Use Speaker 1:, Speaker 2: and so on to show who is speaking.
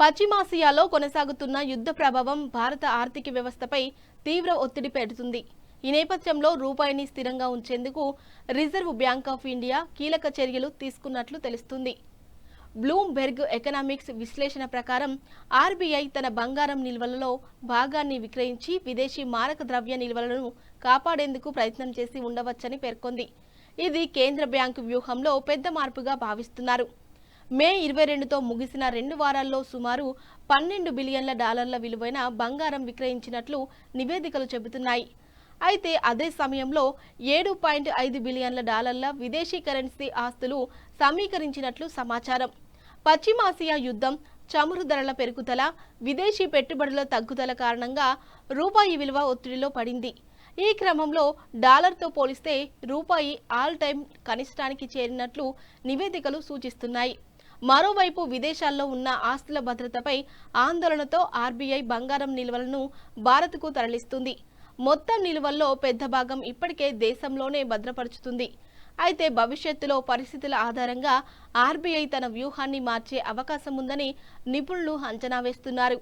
Speaker 1: పశ్చిమాసియాలో కొనసాగుతున్న యుద్ధ ప్రభావం భారత ఆర్థిక వ్యవస్థపై తీవ్ర ఒత్తిడి పెడుతుంది. ఈ నేపథ్యంలో రూపాయిని స్థిరంగా ఉంచేందుకు రిజర్వ్ బ్యాంక్ ఆఫ్ ఇండియా కీలక చర్యలు తీసుకున్నట్లు తెలుస్తుంది. బ్లూంబెర్గ్ ఎకనామిక్స్ విశ్లేషణ ప్రకారం ఆర్బీఐ తన బంగారం నిల్వలలో భాగాన్ని విక్రయించి విదేశీ మారక ద్రవ్య నిల్వలను కాపాడేందుకు ప్రయత్నం చేసి ఉండవచ్చని పేర్కొంది. ఇది కేంద్ర బ్యాంకు వ్యూహంలో పెద్ద మార్పుగా భావిస్తున్నారు. మే 22తో ముగిసిన 2 వారాల్లో సుమారు $12 బిలియన్ల విలువైన బంగారం విక్రయించినట్లు నివేదికలు చెబుతున్నాయి. అయితే అదే సమయంలో $7.5 బిలియన్ల విదేశీ కరెన్సీ ఆస్తులు సమీకరించినట్లు సమాచారం. పశ్చిమాసియా యుద్ధం, చమురు ధరల పెరుగుదల, విదేశీ పెట్టుబడుల తగ్గుదల కారణంగా రూపాయి విలువ ఒత్తిడిలో పడింది. ఈ క్రమంలో డాలర్తో పోలిస్తే రూపాయి ఆల్ టైమ్ కనిష్టానికి చేరినట్లు నివేదికలు సూచిస్తున్నాయి. మరోవైపు విదేశాల్లో ఉన్న ఆస్తుల భద్రతపై ఆందోళనతో ఆర్బీఐ బంగారం నిల్వలను భారత్కు తరలిస్తుంది. మొత్తం నిల్వల్లో పెద్ద భాగం ఇప్పటికే దేశంలోనే భద్రపరుచుతుంది. అయితే భవిష్యత్తులో పరిస్థితుల ఆధారంగా ఆర్బీఐ తన వ్యూహాన్ని మార్చే అవకాశం ఉందని నిపుణులు అంచనా వేస్తున్నారు.